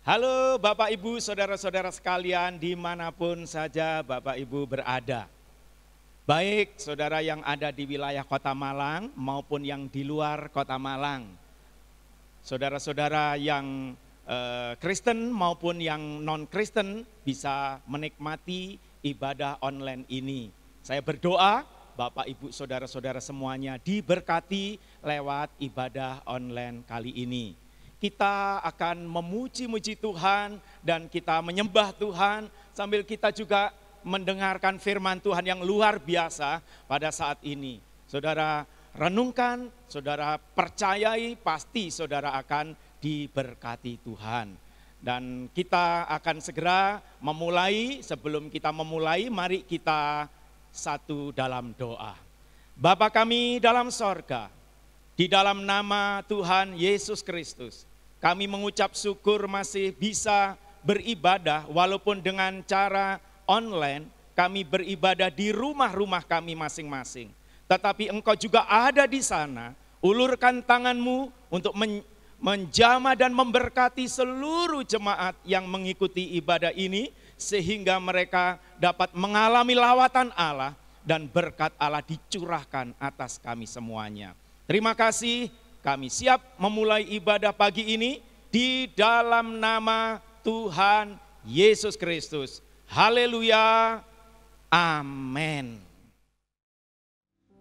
Halo Bapak Ibu, saudara-saudara sekalian dimanapun saja Bapak Ibu berada. Baik saudara yang ada di wilayah Kota Malang maupun yang di luar Kota Malang. Saudara-saudara yang Kristen maupun yang non-Kristen bisa menikmati ibadah online ini. Saya berdoa Bapak Ibu saudara-saudara semuanya diberkati lewat ibadah online kali ini. Kita akan memuji-muji Tuhan dan kita menyembah Tuhan sambil kita juga mendengarkan firman Tuhan yang luar biasa pada saat ini. Saudara renungkan, saudara percayai, pasti saudara akan diberkati Tuhan. Dan kita akan segera memulai, sebelum kita memulai mari kita satu dalam doa. Bapa kami dalam sorga, di dalam nama Tuhan Yesus Kristus, kami mengucap syukur masih bisa beribadah walaupun dengan cara online, kami beribadah di rumah-rumah kami masing-masing. Tetapi Engkau juga ada di sana, ulurkan tangan-Mu untuk menjamah dan memberkati seluruh jemaat yang mengikuti ibadah ini, sehingga mereka dapat mengalami lawatan Allah dan berkat Allah dicurahkan atas kami semuanya. Terima kasih. Kami siap memulai ibadah pagi ini di dalam nama Tuhan Yesus Kristus. Haleluya. Amin.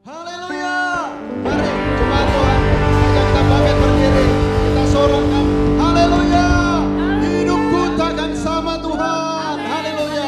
Haleluya. Mari jemaat Tuhan, ajak kita bangkit berdiri. Kita sorakan. Haleluya. Hidupku takkan sama Tuhan. Haleluya.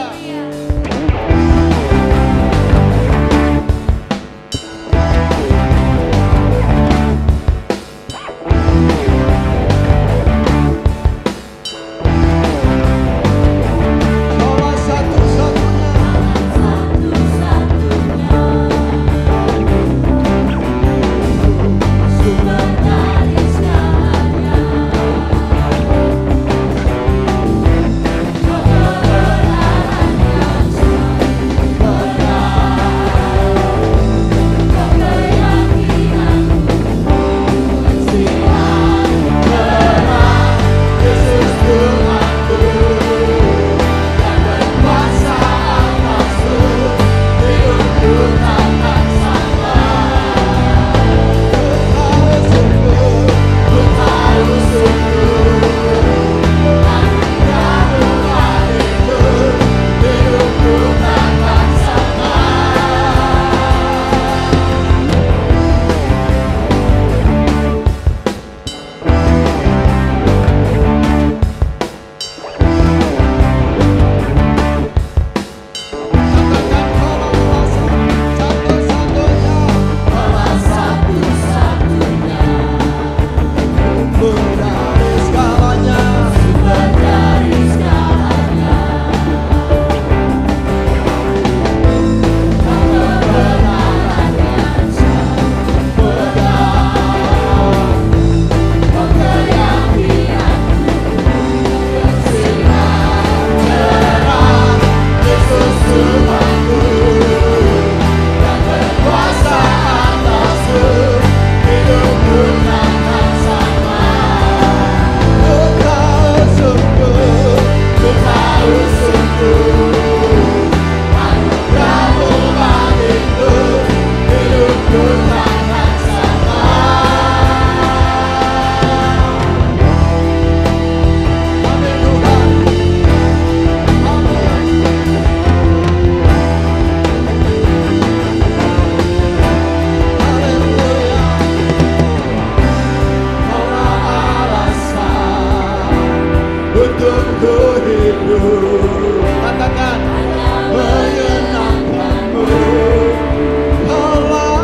Hanya menyenangkanmu, Allah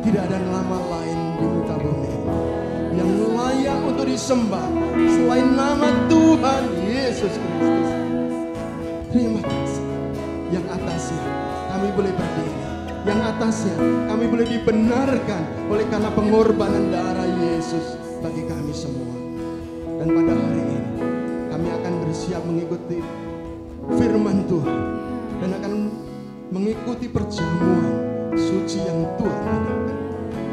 Tidak ada nama lain di muka bumi yang layak untuk disembah selain nama Tuhan Yesus Kristus. Terima kasih. Yang atasnya kami boleh berdiri, yang atasnya kami boleh dibenarkan oleh karena pengorbanan darah Yesus bagi kami semua. Dan pada hari ini kami akan bersiap mengikuti firman Tuhan dan akan mengikuti perjamuan suci yang Tuhan adakan.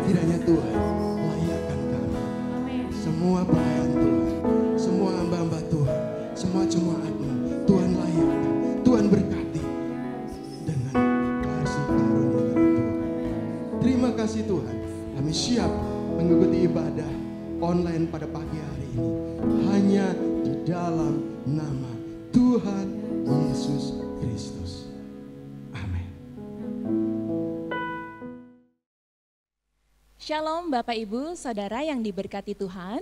Kiranya Tuhan layakkan kami, semua pelayan Tuhan, semua hamba-hamba Tuhan, semua jemaat-Mu, Tuhan layakkan, Tuhan berkati dengan kasih karunia dari Tuhan. Terima kasih Tuhan, kami siap mengikuti ibadah online pada pagi hari ini hanya di dalam nama Tuhan Yesus Kristus. Amin. Shalom Bapak Ibu, Saudara yang diberkati Tuhan.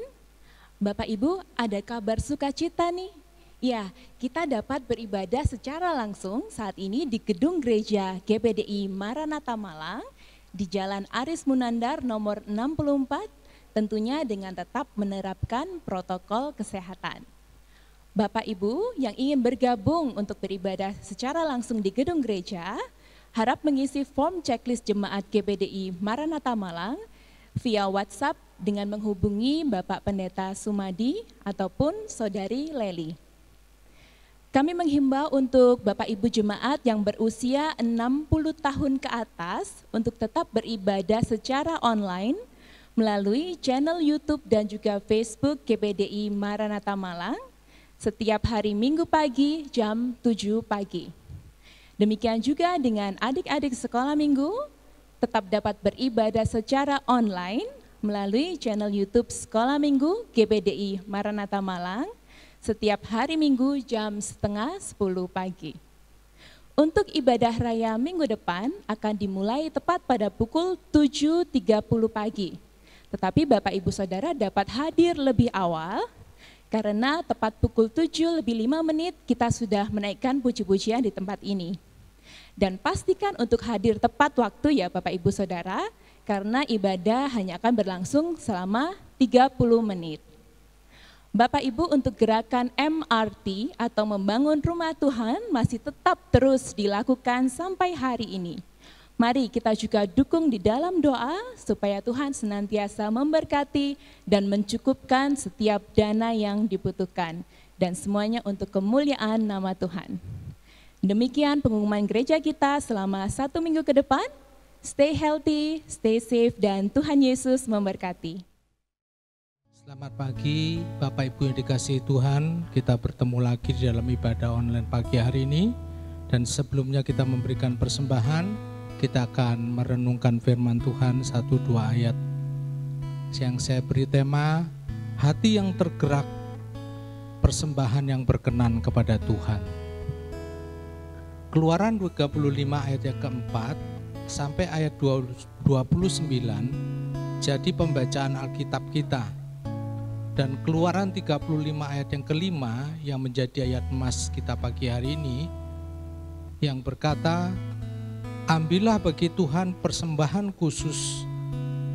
Bapak Ibu, ada kabar sukacita nih. Ya, kita dapat beribadah secara langsung saat ini di gedung gereja GPDI Maranatha Malang di Jalan Aris Munandar nomor 64, tentunya dengan tetap menerapkan protokol kesehatan. Bapak Ibu yang ingin bergabung untuk beribadah secara langsung di gedung gereja, harap mengisi form checklist jemaat GPDI Maranatha Malang via WhatsApp dengan menghubungi Bapak Pendeta Sumadi ataupun Saudari Leli. Kami menghimbau untuk Bapak Ibu jemaat yang berusia 60 tahun ke atas untuk tetap beribadah secara online melalui channel YouTube dan juga Facebook GPDI Maranatha Malang setiap hari Minggu pagi jam 7 pagi. Demikian juga dengan adik-adik sekolah minggu tetap dapat beribadah secara online melalui channel YouTube Sekolah Minggu GPDI Maranatha Malang setiap hari Minggu jam 9:30 pagi. Untuk ibadah raya minggu depan akan dimulai tepat pada pukul 7.30 pagi. Tetapi Bapak Ibu Saudara dapat hadir lebih awal karena tepat pukul 7:05 kita sudah menaikkan puji-pujian di tempat ini. Dan pastikan untuk hadir tepat waktu ya Bapak Ibu Saudara, karena ibadah hanya akan berlangsung selama 30 menit. Bapak Ibu, untuk gerakan MRT atau membangun rumah Tuhan masih tetap terus dilakukan sampai hari ini. Mari kita juga dukung di dalam doa supaya Tuhan senantiasa memberkati dan mencukupkan setiap dana yang dibutuhkan. Dan semuanya untuk kemuliaan nama Tuhan. Demikian pengumuman gereja kita selama 1 minggu ke depan. Stay healthy, stay safe, dan Tuhan Yesus memberkati. Selamat pagi Bapak Ibu yang dikasihi Tuhan. Kita bertemu lagi di dalam ibadah online pagi hari ini. Dan sebelumnya kita memberikan persembahan, kita akan merenungkan firman Tuhan 1-2 ayat. Yang saya beri tema, hati yang tergerak, persembahan yang berkenan kepada Tuhan. Keluaran 35 ayat yang keempat sampai ayat 29 jadi pembacaan Alkitab kita. Dan Keluaran 35 ayat yang kelima yang menjadi ayat emas kita pagi hari ini yang berkata, ambillah bagi Tuhan persembahan khusus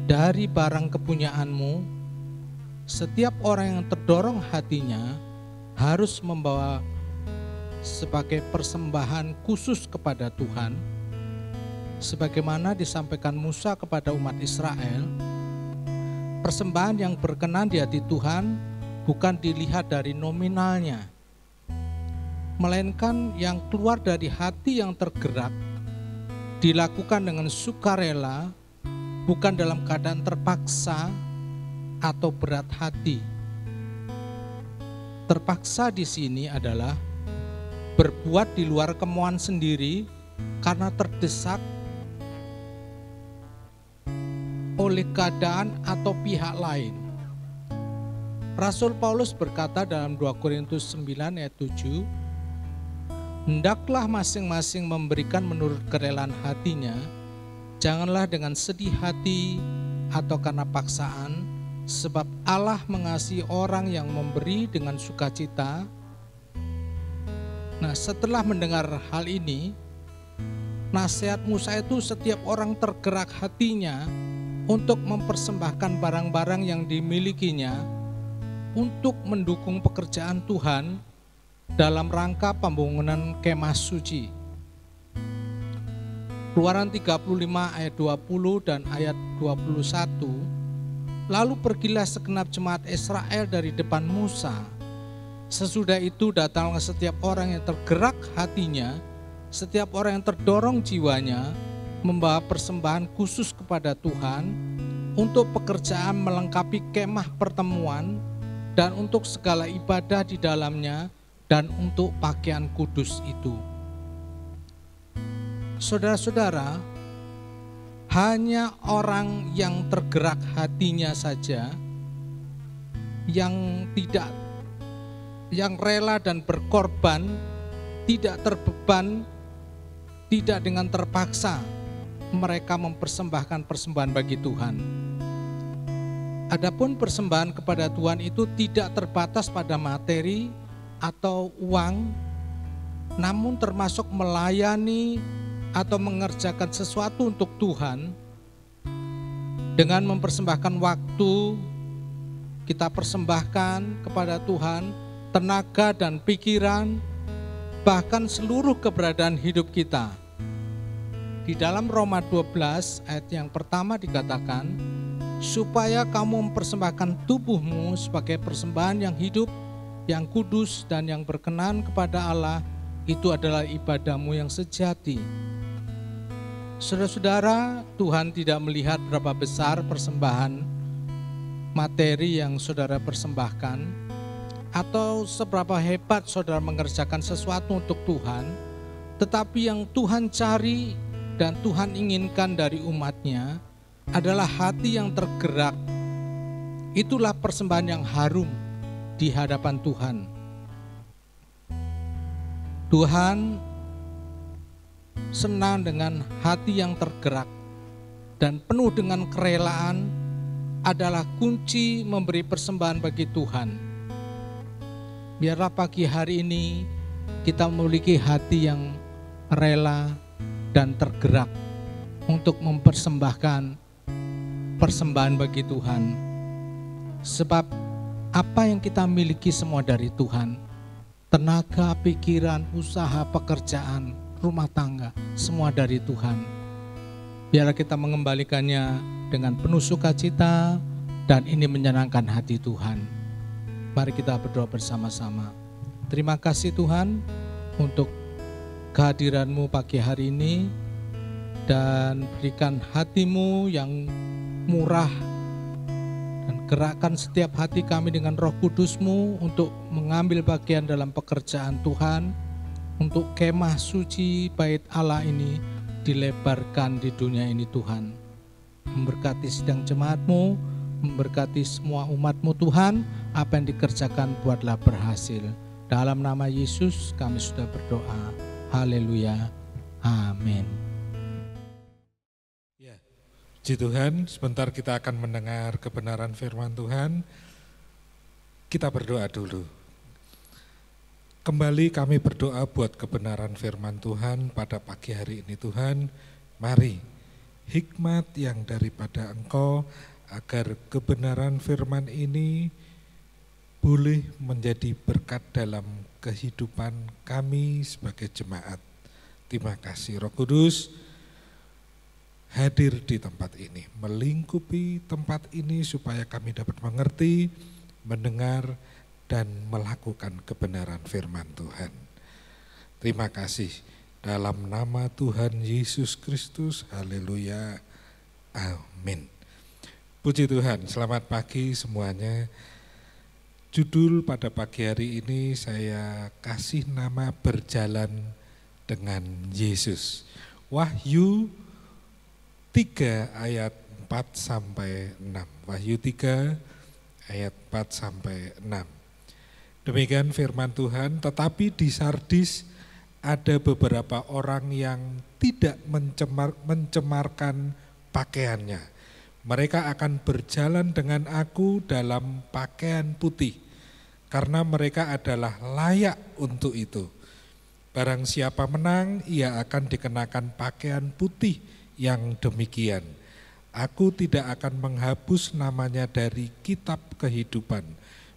dari barang kepunyaanmu. Setiap orang yang terdorong hatinya harus membawa sebagai persembahan khusus kepada Tuhan, sebagaimana disampaikan Musa kepada umat Israel. Persembahan yang berkenan di hati Tuhan bukan dilihat dari nominalnya, melainkan yang keluar dari hati yang tergerak, dilakukan dengan sukarela, bukan dalam keadaan terpaksa atau berat hati. Terpaksa di sini adalah berbuat di luar kemauan sendiri karena terdesak oleh keadaan atau pihak lain. Rasul Paulus berkata dalam 2 Korintus 9 ayat 7, hendaklah masing-masing memberikan menurut kerelaan hatinya, janganlah dengan sedih hati atau karena paksaan, sebab Allah mengasihi orang yang memberi dengan sukacita. Nah, setelah mendengar hal ini, nasihat Musa itu setiap orang tergerak hatinya untuk mempersembahkan barang-barang yang dimilikinya untuk mendukung pekerjaan Tuhan dalam rangka pembangunan kemah suci. Keluaran 35 ayat 20 dan ayat 21. Lalu pergilah segenap jemaat Israel dari depan Musa. Sesudah itu datanglah setiap orang yang tergerak hatinya, setiap orang yang terdorong jiwanya, membawa persembahan khusus kepada Tuhan untuk pekerjaan melengkapi kemah pertemuan dan untuk segala ibadah di dalamnya dan untuk pakaian kudus itu. Saudara-saudara, hanya orang yang tergerak hatinya saja, yang rela dan berkorban, tidak terbeban, tidak dengan terpaksa, mereka mempersembahkan persembahan bagi Tuhan. Adapun persembahan kepada Tuhan itu tidak terbatas pada materi atau uang, namun termasuk melayani atau mengerjakan sesuatu untuk Tuhan. Dengan mempersembahkan waktu, kita persembahkan kepada Tuhan tenaga dan pikiran, bahkan seluruh keberadaan hidup kita. Di dalam Roma 12 ayat yang pertama dikatakan, supaya kamu mempersembahkan tubuhmu sebagai persembahan yang hidup, yang kudus dan yang berkenan kepada Allah, itu adalah ibadahmu yang sejati. Saudara-saudara, Tuhan tidak melihat berapa besar persembahan materi yang saudara persembahkan, atau seberapa hebat saudara mengerjakan sesuatu untuk Tuhan, tetapi yang Tuhan cari dan Tuhan inginkan dari umatnya adalah hati yang tergerak. Itulah persembahan yang harum di hadapan Tuhan. Tuhan senang dengan hati yang tergerak dan penuh dengan kerelaan adalah kunci memberi persembahan bagi Tuhan. Biarlah pagi hari ini kita memiliki hati yang rela dan tergerak untuk mempersembahkan persembahan bagi Tuhan. Sebab apa yang kita miliki semua dari Tuhan. Tenaga, pikiran, usaha, pekerjaan, rumah tangga, semua dari Tuhan. Biarlah kita mengembalikannya dengan penuh sukacita dan ini menyenangkan hati Tuhan. Mari kita berdoa bersama-sama. Terima kasih Tuhan untuk kehadiran-Mu pagi hari ini, dan berikan hati-Mu yang murah dan gerakkan setiap hati kami dengan Roh Kudus-Mu untuk mengambil bagian dalam pekerjaan Tuhan, untuk kemah suci bait Allah ini dilebarkan di dunia ini Tuhan. Memberkati sidang jemaat-Mu, memberkati semua umat-Mu Tuhan, apa yang dikerjakan buatlah berhasil. Dalam nama Yesus kami sudah berdoa. Haleluya. Amin. Ya, puji Tuhan, sebentar kita akan mendengar kebenaran firman Tuhan. Kita berdoa dulu. Kembali kami berdoa buat kebenaran firman Tuhan pada pagi hari ini Tuhan. Mari, hikmat yang daripada Engkau agar kebenaran firman ini boleh menjadi berkat dalam kehidupan kami sebagai jemaat. Terima kasih Roh Kudus hadir di tempat ini, melingkupi tempat ini supaya kami dapat mengerti, mendengar, dan melakukan kebenaran firman Tuhan. Terima kasih dalam nama Tuhan Yesus Kristus. Haleluya. Amin. Puji Tuhan, selamat pagi semuanya. Judul pada pagi hari ini saya kasih nama berjalan dengan Yesus. Wahyu 3 ayat 4 sampai 6. Wahyu 3 ayat 4 sampai 6. Demikian firman Tuhan, tetapi di Sardis ada beberapa orang yang tidak mencemarkan pakaiannya. Mereka akan berjalan dengan aku dalam pakaian putih, karena mereka adalah layak untuk itu. Barang siapa menang, ia akan dikenakan pakaian putih yang demikian. Aku tidak akan menghapus namanya dari kitab kehidupan,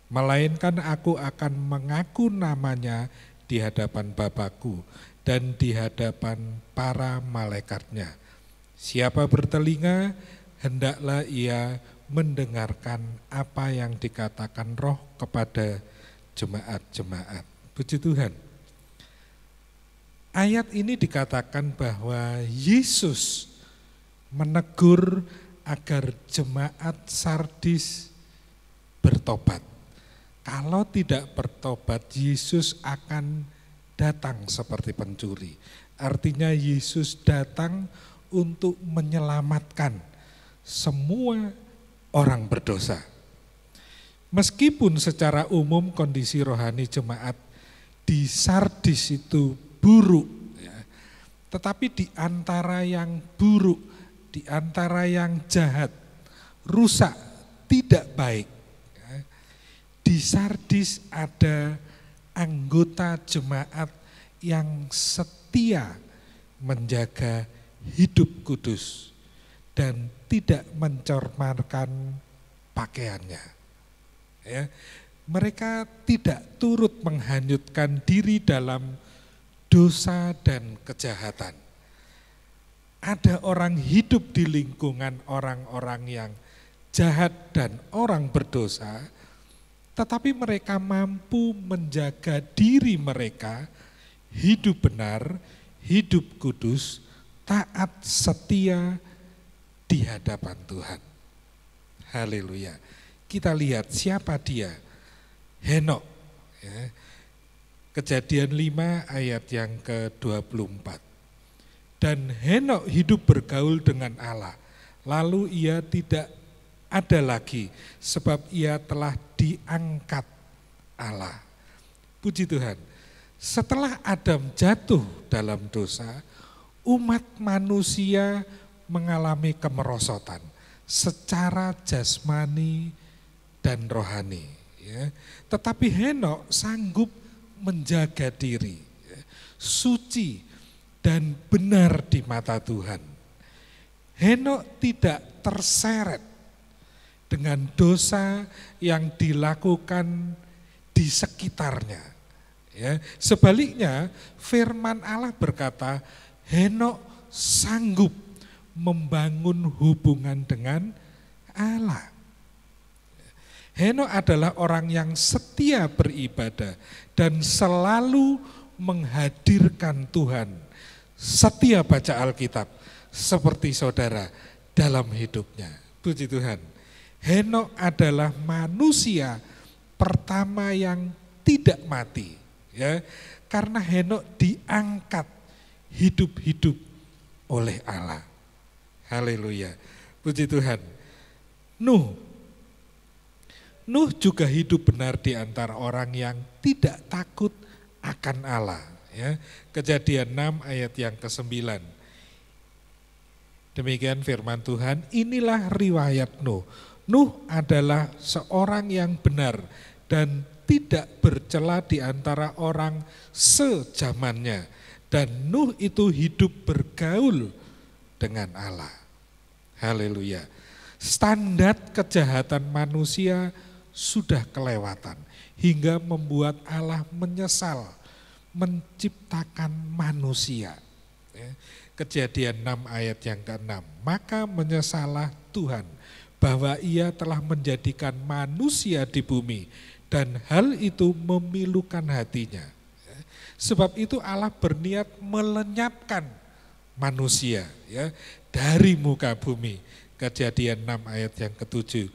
melainkan aku akan mengaku namanya di hadapan Bapa-Ku dan di hadapan para malaikatnya. Siapa bertelinga, hendaklah ia mendengarkan apa yang dikatakan Roh kepada jemaat-jemaat. Puji Tuhan. Ayat ini dikatakan bahwa Yesus menegur agar jemaat Sardis bertobat. Kalau tidak bertobat, Yesus akan datang seperti pencuri. Artinya Yesus datang untuk menyelamatkan semua orang berdosa. Meskipun secara umum kondisi rohani jemaat di Sardis itu buruk, ya, tetapi di antara yang buruk, di antara yang jahat, rusak, tidak baik, ya, di Sardis ada anggota jemaat yang setia menjaga hidup kudus dan tidak mencemarkan pakaiannya. Ya, mereka tidak turut menghanyutkan diri dalam dosa dan kejahatan. Ada orang hidup di lingkungan orang-orang yang jahat dan orang berdosa, tetapi mereka mampu menjaga diri mereka hidup benar, hidup kudus, taat setia di hadapan Tuhan. Haleluya. Kita lihat siapa dia. Henok. Ya. Kejadian 5 ayat yang ke-24. Dan Henok hidup bergaul dengan Allah. Lalu ia tidak ada lagi sebab ia telah diangkat Allah. Puji Tuhan. Setelah Adam jatuh dalam dosa, umat manusia mengalami kemerosotan secara jasmani dan rohani. Ya. Tetapi Henok sanggup menjaga diri, ya, suci dan benar di mata Tuhan. Henok tidak terseret dengan dosa yang dilakukan di sekitarnya. Ya. Sebaliknya firman Allah berkata, Henok sanggup membangun hubungan dengan Allah. Henok adalah orang yang setia beribadah dan selalu menghadirkan Tuhan. Setia baca Alkitab seperti saudara dalam hidupnya. Puji Tuhan. Henok adalah manusia pertama yang tidak mati. Ya, karena Henok diangkat hidup-hidup oleh Allah. Haleluya. Puji Tuhan. Nuh juga hidup benar di antara orang yang tidak takut akan Allah. Ya. Kejadian 6 ayat yang ke-9. Demikian firman Tuhan, inilah riwayat Nuh. Nuh adalah seorang yang benar dan tidak bercela di antara orang sejamannya. Dan Nuh itu hidup bergaul dengan Allah. Haleluya. Standar kejahatan manusia sudah kelewatan hingga membuat Allah menyesal menciptakan manusia. Kejadian 6 ayat yang ke-6. Maka menyesalah Tuhan bahwa ia telah menjadikan manusia di bumi dan hal itu memilukan hatinya. Sebab itu Allah berniat melenyapkan manusia, ya, dari muka bumi. Kejadian 6 ayat yang ke-7.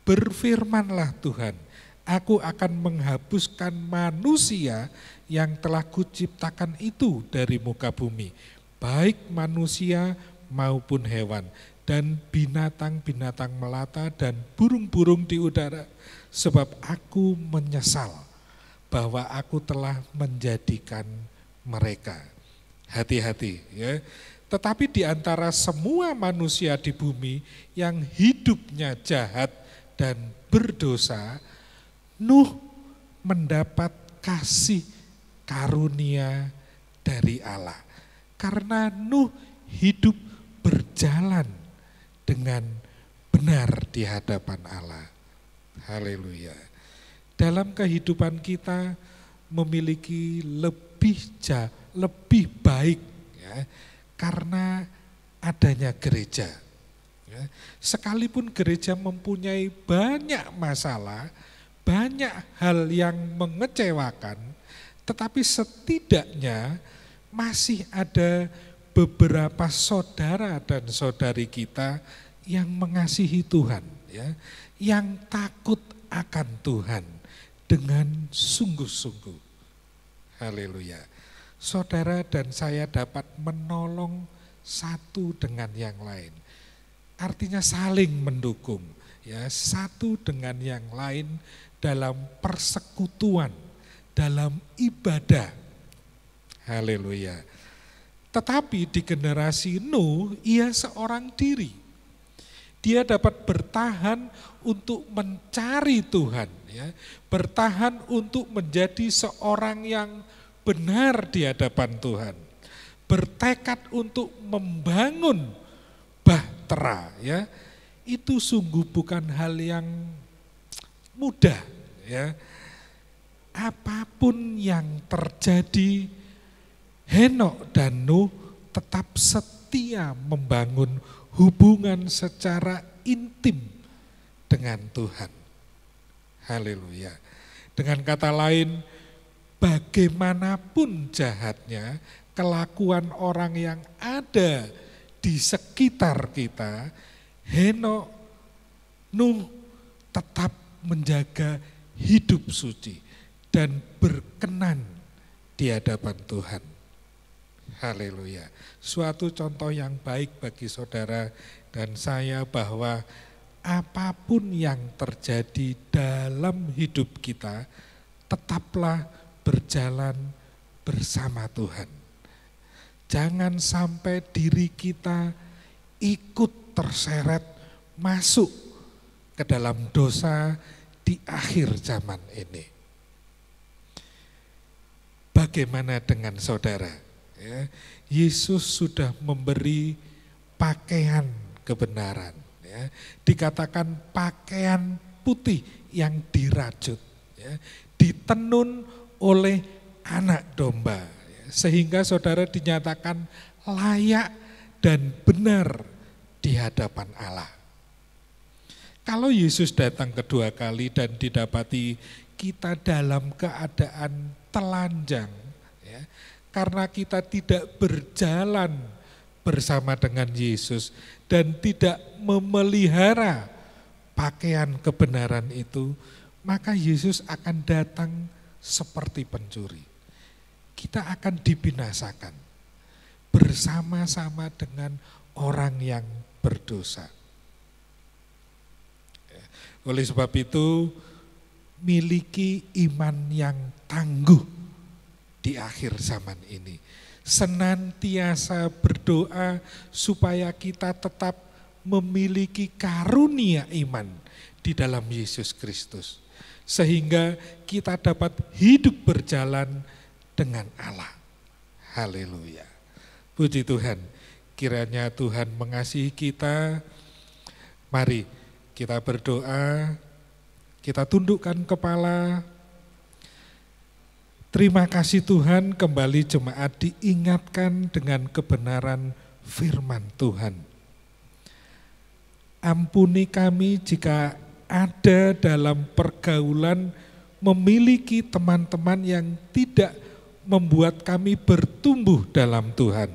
Berfirmanlah Tuhan, aku akan menghapuskan manusia yang telah kuciptakan itu dari muka bumi, baik manusia maupun hewan, dan binatang-binatang melata dan burung-burung di udara, sebab aku menyesal bahwa aku telah menjadikan mereka. Hati-hati, ya. Tetapi di antara semua manusia di bumi yang hidupnya jahat dan berdosa, Nuh mendapat kasih karunia dari Allah. Karena Nuh hidup berjalan dengan benar di hadapan Allah. Haleluya. Dalam kehidupan kita memiliki lebih baik ya, karena adanya gereja. Ya. Sekalipun gereja mempunyai banyak masalah, banyak hal yang mengecewakan, tetapi setidaknya masih ada beberapa saudara dan saudari kita yang mengasihi Tuhan, ya, yang takut akan Tuhan dengan sungguh-sungguh. Haleluya. Saudara dan saya dapat menolong satu dengan yang lain. Artinya saling mendukung, ya, satu dengan yang lain dalam persekutuan, dalam ibadah. Haleluya. Tetapi di generasi Nuh, ia seorang diri. Dia dapat bertahan untuk mencari Tuhan, ya, bertahan untuk menjadi seorang yang benar di hadapan Tuhan, bertekad untuk membangun bahtera, ya, itu sungguh bukan hal yang mudah, ya. Apapun yang terjadi, Henok dan Nuh tetap setia membangun hubungan secara intim dengan Tuhan. Haleluya. Dengan kata lain, bagaimanapun jahatnya kelakuan orang yang ada di sekitar kita, Henok, Nuh tetap menjaga hidup suci dan berkenan di hadapan Tuhan. Haleluya. Suatu contoh yang baik bagi saudara dan saya bahwa apapun yang terjadi dalam hidup kita, tetaplah berjalan bersama Tuhan. Jangan sampai diri kita ikut terseret masuk ke dalam dosa di akhir zaman ini. Bagaimana dengan saudara? Ya, Yesus sudah memberi pakaian kebenaran. Ya, dikatakan pakaian putih yang dirajut, ya, ditenun oleh anak domba, ya, sehingga saudara dinyatakan layak dan benar di hadapan Allah. Kalau Yesus datang kedua kali dan didapati kita dalam keadaan telanjang, ya, karena kita tidak berjalan bersama dengan Yesus dan tidak memelihara pakaian kebenaran itu, maka Yesus akan datang seperti pencuri. Kita akan dibinasakan bersama-sama dengan orang yang berdosa. Oleh sebab itu, miliki iman yang tangguh di akhir zaman ini. Senantiasa berdoa supaya kita tetap memiliki karunia iman di dalam Yesus Kristus. Sehingga kita dapat hidup berjalan dengan Allah. Haleluya. Puji Tuhan, kiranya Tuhan mengasihi kita. Mari kita berdoa, kita tundukkan kepala. Terima kasih Tuhan, kembali jemaat diingatkan dengan kebenaran firman Tuhan. Ampuni kami jika ada dalam pergaulan memiliki teman-teman yang tidak membuat kami bertumbuh dalam Tuhan.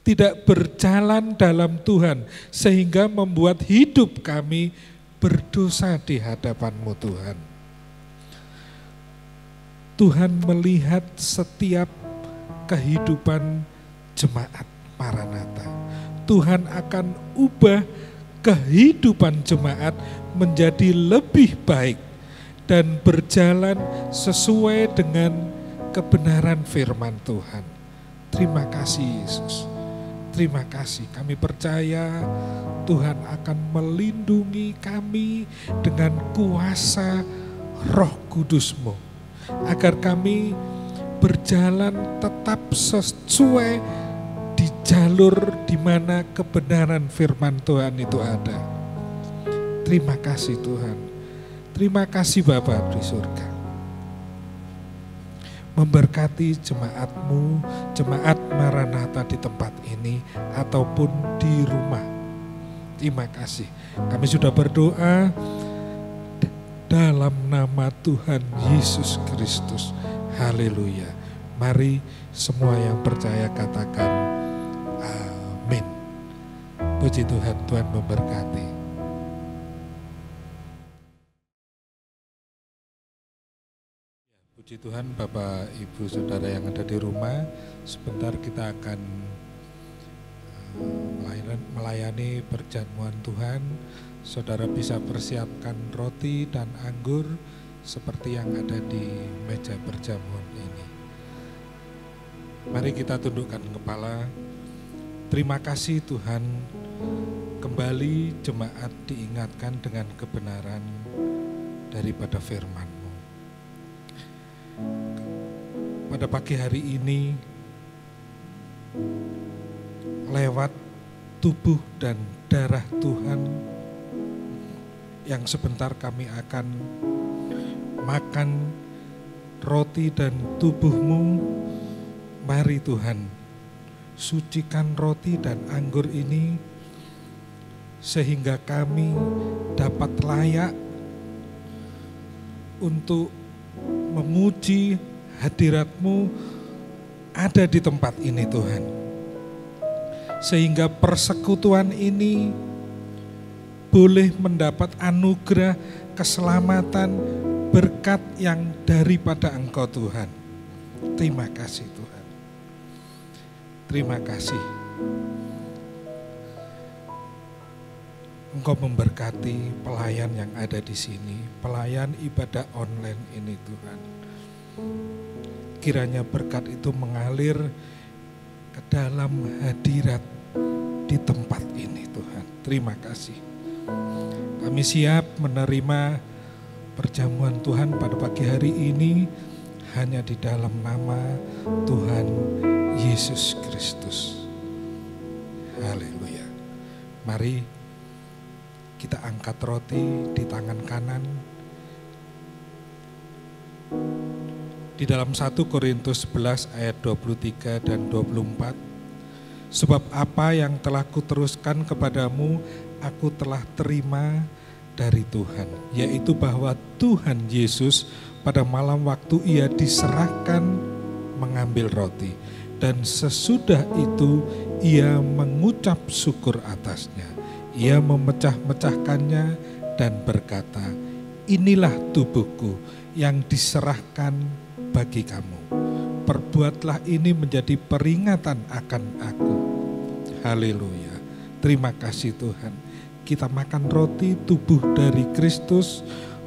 Tidak berjalan dalam Tuhan sehingga membuat hidup kami berdosa di hadapan-Mu Tuhan. Tuhan melihat setiap kehidupan jemaat Maranatha. Tuhan akan ubah kehidupan jemaat menjadi lebih baik dan berjalan sesuai dengan kebenaran firman Tuhan. Terima kasih Yesus. Terima kasih, kami percaya Tuhan akan melindungi kami dengan kuasa Roh Kudus-Mu. Agar kami berjalan tetap sesuai di jalur di mana kebenaran firman Tuhan itu ada. Terima kasih Tuhan. Terima kasih Bapa di surga. Memberkati jemaat-Mu, jemaat Maranatha di tempat ini ataupun di rumah. Terima kasih. Kami sudah berdoa dalam nama Tuhan Yesus Kristus. Haleluya. Mari semua yang percaya katakan amin. Puji Tuhan, Tuhan memberkati. Puji Tuhan, Bapak, Ibu, Saudara yang ada di rumah, sebentar kita akan melayani perjamuan Tuhan. Saudara bisa persiapkan roti dan anggur seperti yang ada di meja perjamuan ini. Mari kita tundukkan kepala. Terima kasih Tuhan, kembali jemaat diingatkan dengan kebenaran daripada firman-Mu. Pada pagi hari ini, lewat tubuh dan darah Tuhan yang sebentar kami akan makan roti dan tubuh-Mu. Mari Tuhan, sucikan roti dan anggur ini sehingga kami dapat layak untuk memuji hadirat-Mu ada di tempat ini Tuhan. Sehingga persekutuan ini boleh mendapat anugerah keselamatan, berkat yang daripada Engkau Tuhan. Terima kasih Tuhan. Terima kasih. Engkau memberkati pelayan yang ada di sini, pelayan ibadah online ini Tuhan. Kiranya berkat itu mengalir ke dalam hadirat di tempat ini Tuhan. Terima kasih. Kami siap menerima perjamuan Tuhan pada pagi hari ini hanya di dalam nama Tuhan Yesus Kristus. Haleluya. Mari kita angkat roti di tangan kanan. Di dalam 1 Korintus 11 ayat 23 dan 24. Sebab apa yang telah kuteruskan kepadamu, aku telah terima dari Tuhan. Yaitu bahwa Tuhan Yesus pada malam waktu ia diserahkan mengambil roti. Dan sesudah itu ia mengucap syukur atasnya. Ia memecah-mecahkannya dan berkata, inilah tubuhku yang diserahkan bagi kamu. Perbuatlah ini menjadi peringatan akan aku. Haleluya. Terima kasih Tuhan. Kita makan roti tubuh dari Kristus,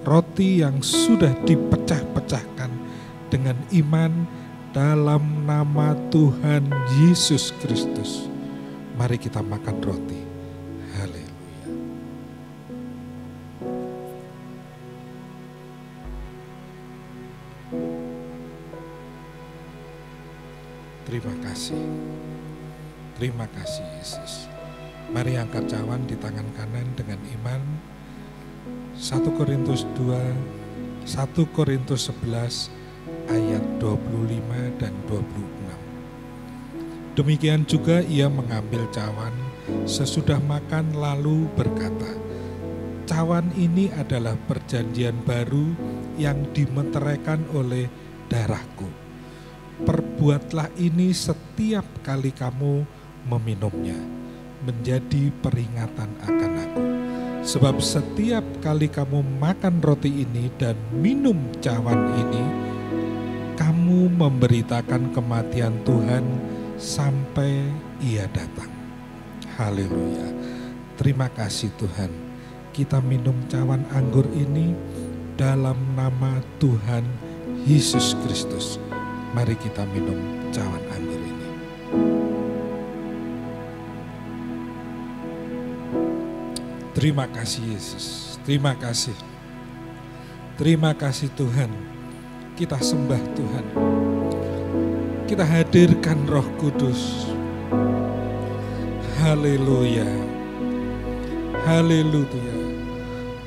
roti yang sudah dipecah-pecahkan dengan iman dalam nama Tuhan Yesus Kristus. Mari kita makan roti. Haleluya. Terima kasih. Terima kasih Yesus. Mari angkat cawan di tangan kanan dengan iman. 1 Korintus 2, 1 Korintus 11 ayat 25 dan 26. Demikian juga ia mengambil cawan sesudah makan lalu berkata, cawan ini adalah perjanjian baru yang dimeteraikan oleh darahku. Perbuatlah ini setiap kali kamu meminumnya, menjadi peringatan akan aku. Sebab setiap kali kamu makan roti ini dan minum cawan ini, kamu memberitakan kematian Tuhan sampai ia datang. Haleluya. Terima kasih Tuhan. Kita minum cawan anggur ini dalam nama Tuhan Yesus Kristus. Mari kita minum cawan anggur ini. Terima kasih Yesus. Terima kasih. Terima kasih Tuhan. Kita sembah Tuhan. Kita hadirkan Roh Kudus. Haleluya. Haleluya.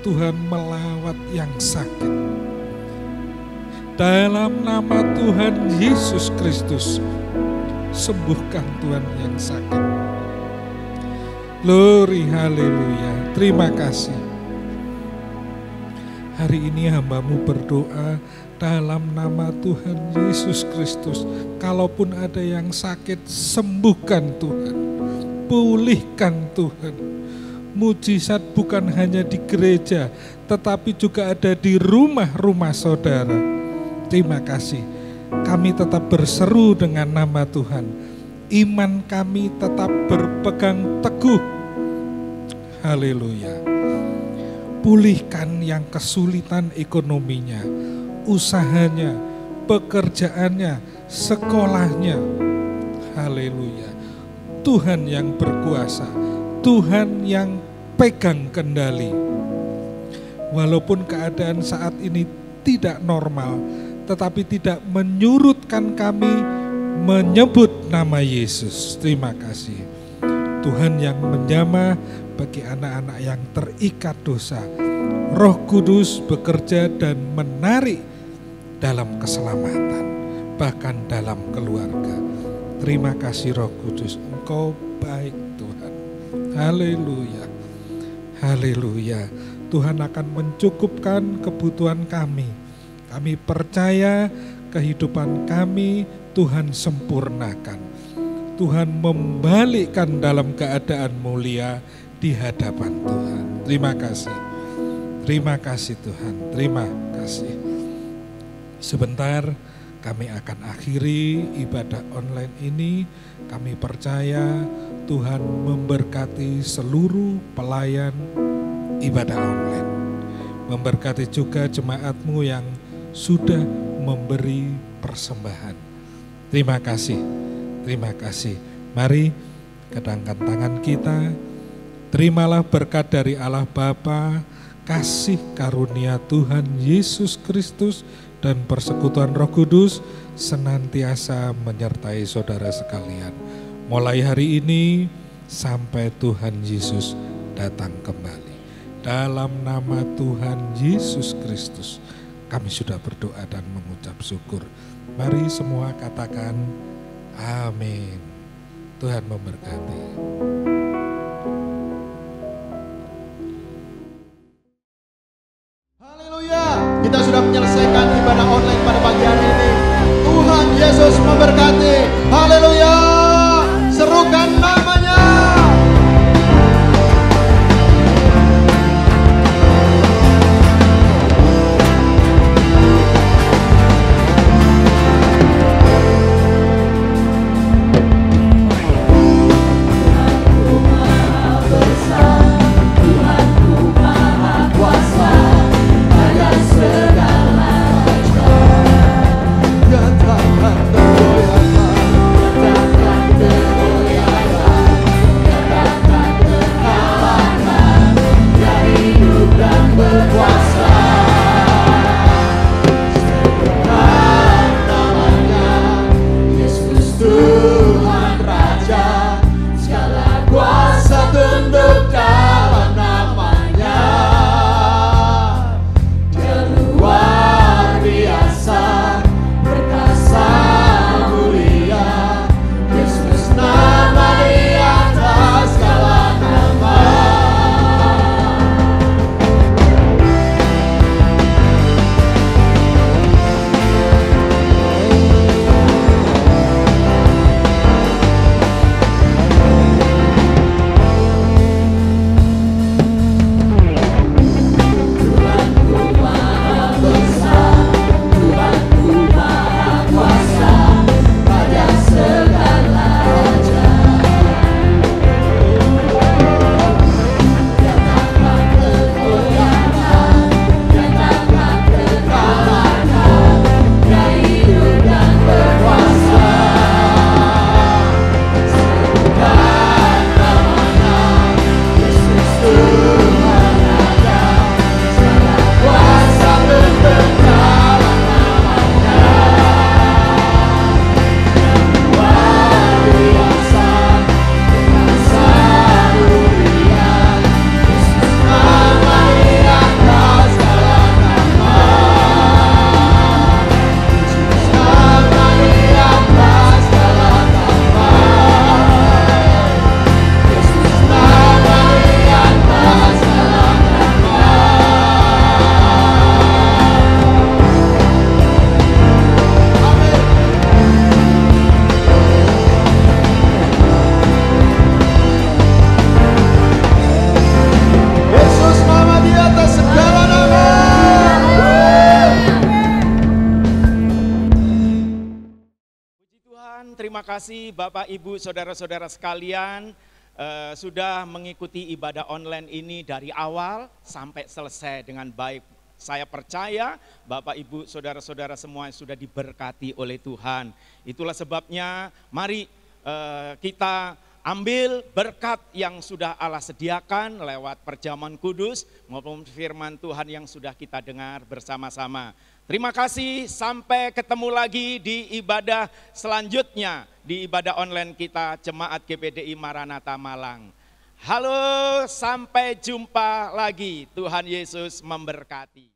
Tuhan melawat yang sakit. Dalam nama Tuhan Yesus Kristus, sembuhkan Tuhan yang sakit. Glory, haleluya. Terima kasih. Hari ini hamba-Mu berdoa dalam nama Tuhan Yesus Kristus. Kalaupun ada yang sakit, sembuhkan Tuhan. Pulihkan Tuhan. Mujizat bukan hanya di gereja, tetapi juga ada di rumah-rumah saudara. Terima kasih. Kami tetap berseru dengan nama Tuhan. Iman kami tetap berpegang teguh. Haleluya. Pulihkan yang kesulitan ekonominya, usahanya, pekerjaannya, sekolahnya. Haleluya. Tuhan yang berkuasa, Tuhan yang pegang kendali. Walaupun keadaan saat ini tidak normal, tetapi tidak menyurutkan kami menyebut nama Yesus. Terima kasih. Tuhan yang menjamah bagi anak-anak yang terikat dosa. Roh Kudus bekerja dan menarik dalam keselamatan, bahkan dalam keluarga. Terima kasih Roh Kudus, Engkau baik Tuhan. Haleluya. Haleluya. Tuhan akan mencukupkan kebutuhan kami. Kami percaya kehidupan kami Tuhan sempurnakan. Tuhan membalikkan dalam keadaan mulia di hadapan Tuhan. Terima kasih. Terima kasih Tuhan. Terima kasih. Sebentar kami akan akhiri ibadah online ini. Kami percaya Tuhan memberkati seluruh pelayan ibadah online. Memberkati juga jemaat-Mu yang sudah memberi persembahan. Terima kasih. Terima kasih. Mari kedangkan tangan kita. Terimalah berkat dari Allah Bapa, kasih karunia Tuhan Yesus Kristus, dan persekutuan Roh Kudus senantiasa menyertai saudara sekalian. Mulai hari ini sampai Tuhan Yesus datang kembali. Dalam nama Tuhan Yesus Kristus, kami sudah berdoa dan mengucap syukur. Mari semua katakan amin. Tuhan memberkati. Haleluya. Kita sudah menyelesaikan ibadah online pada pagi hari ini. Tuhan Yesus memberkati. Haleluya. Serukan namanya. Katakan tergoyahkan terima kasih Bapak Ibu saudara-saudara sekalian sudah mengikuti ibadah online ini dari awal sampai selesai dengan baik. Saya percaya Bapak Ibu saudara-saudara semua sudah diberkati oleh Tuhan. Itulah sebabnya mari kita ambil berkat yang sudah Allah sediakan lewat perjamuan kudus maupun firman Tuhan yang sudah kita dengar bersama-sama. Terima kasih, sampai ketemu lagi di ibadah selanjutnya, di ibadah online kita Jemaat GPDI Maranatha Malang. Halo, sampai jumpa lagi. Tuhan Yesus memberkati.